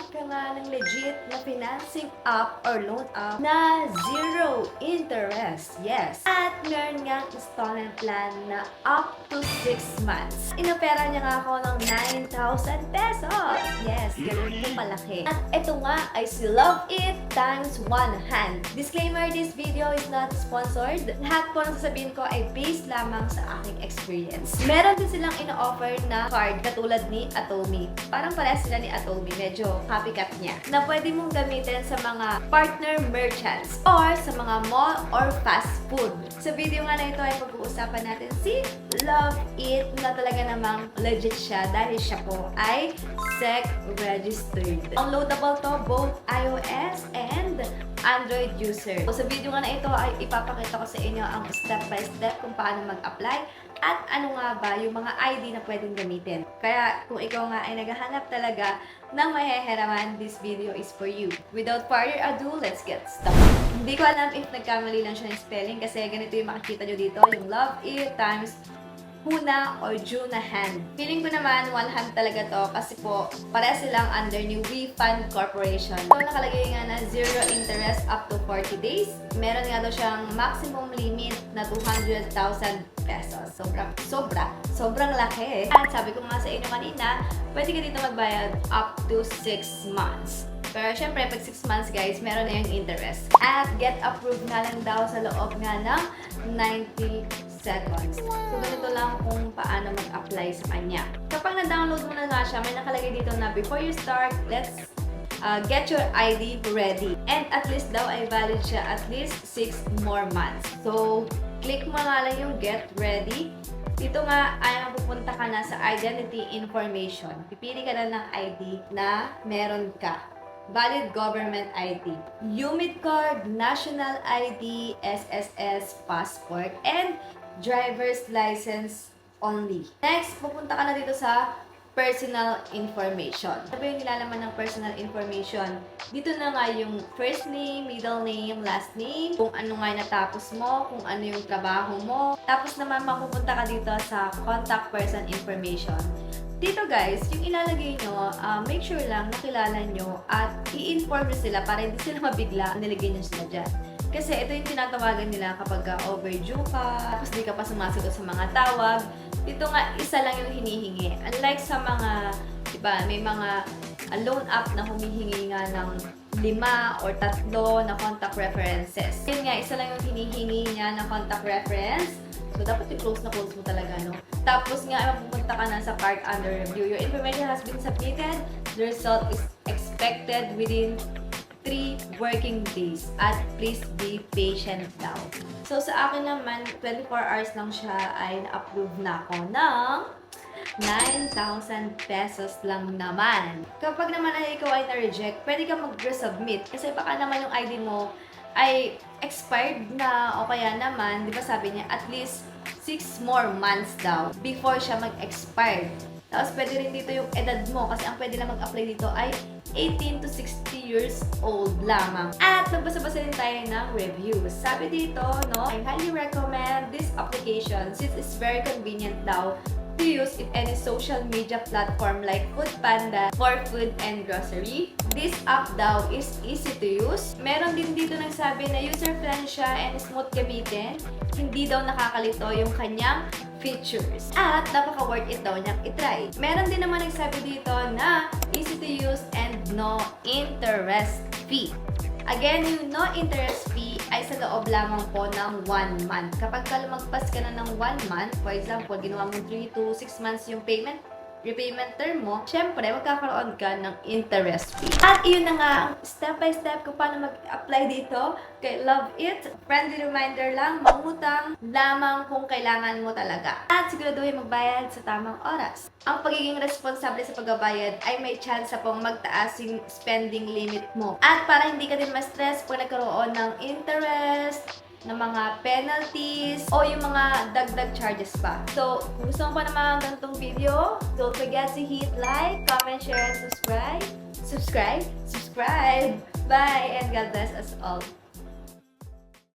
Naghahanap ka nga ng legit na financing app or loan app na zero interest. Yes. At meron nga installment plan na up to 6 months. Inopera niya nga ako ng 9,000 pesos. Yes, ganun po palaki. At ito nga ay si Love It times 100. Disclaimer, this video is not sponsored. Lahat po ng sasabihin ko ay based lamang sa aking experience. Meron din silang ina-offer na card katulad ni Atomy. Parang parehas sila ni Atomy, medyo copycat niya. Na pwede mong gamitin sa mga partner merchants or sa mga mall or fast food. Sa video nga na ito ay pag-uusapan natin si Love It na talaga namang legit siya dahil siya po ay SEC registered. Downloadable to both iOS and Android user. So, sa video nga na ito ay ipapakita ko sa inyo ang step by step kung paano mag-apply at ano nga ba yung mga ID na pwedeng gamitin. Kaya kung ikaw nga ay naghahanap talaga ng mahihiraman, this video is for you. Without further ado, let's get started. Hindi ko alam if nagkamali lang siya ng spelling kasi ganito yung makikita nyo dito, yung Love It times Huna or Junahan. Feeling ko naman, one hand talaga to kasi po, pareha silang under ni WeFund Corporation. So, nakalagay nga na zero interest up to 40 days. Meron nga daw siyang maximum limit na 200,000 pesos. Sobrang laki. At sabi ko nga sa inyo kanina, pwede ka dito magbayad up to 6 months. Pero syempre, pag 6 months guys, meron na yung interest. At get approved nga lang daw sa loob nga ng 90 seconds. So, ganito lang kung paano mag-apply sa kanya. Kapag na-download mo na nga siya, may nakalagay dito na before you start, let's get your ID ready. And at least daw ay valid siya at least 6 more months. So, click mo nga lang yung get ready. Dito nga ay pupunta ka na sa identity information. Pipili ka na ng ID na meron ka. Valid government ID, UMID card, national ID, SSS, passport, and driver's license only. Next, pupunta ka na dito sa personal information. Sabi yung nilalaman ng personal information. Dito na nga yung first name, middle name, last name, kung ano nga natapos mo, kung ano yung trabaho mo. Tapos naman mapupunta ka dito sa contact person information. Dito guys, yung ilalagay nyo, make sure lang nakilala nyo at i-inform nyo sila para hindi sila mabigla nilagay nyo sila dyan. Kasi ito yung tinatawagan nila kapag overdue ka, tapos di ka pa sumasagot sa mga tawag. Dito nga, isa lang yung hinihingi. Unlike sa mga, diba, may mga loan app na humihingi nga ng 5 or 3 na contact references. Yun nga, isa lang yung hinihingi niya na contact reference. So, dapat i-close na close mo talaga, no? Tapos nga, mapupunta ka na sa card under review. Your information has been submitted. The result is expected within 3 working days. At please be patient daw. So, sa akin naman, 24 hours lang siya ay na-approve na ako ng 9,000 pesos lang naman. Kapag naman ay ikaw ay na-reject, pwede ka mag-resubmit. Kasi baka naman yung ID mo ay expired na o kaya naman, di ba sabi niya, at least 6 more months daw before siya mag-expire. Tapos pwede rin dito yung edad mo kasi ang pwede lang mag-apply dito ay 18 to 60 years old lamang. At nagbasa-basa rin tayo ng reviews. Sabi dito, no, I highly recommend this application since it's very convenient daw to use in any social media platform like Foodpanda for food and grocery. This app daw is easy to use. Meron din dito nagsabi na user-friendly siya and smooth gamitin. Hindi daw nakakalito yung kanyang features. At napaka-worth it daw niyang itry. Meron din naman nagsabi dito na easy to use and no interest fee. Again, yung no interest fee ay sa loob lamang po ng 1 month. Kapag lumagpas ka na ng 1 month, for example, ginawa mo 3 to 6 months yung repayment term mo, syempre, magkakaroon ka ng interest fee. At iyon na nga ang step by step kung paano mag-apply dito kay Love It. Friendly reminder lang, mangutang lamang kung kailangan mo talaga. At siguraduhin magbayad sa tamang oras. Ang pagiging responsable sa pagbabayad ay may chance pong magtaas yung spending limit mo. At para hindi ka din ma-stress pag nagkaroon ng interest, ng mga penalties, o yung mga dagdag charges pa. So, kung gusto mo pa naman ganitong video, don't forget to hit like, comment, share, and subscribe. Bye! And God bless us all.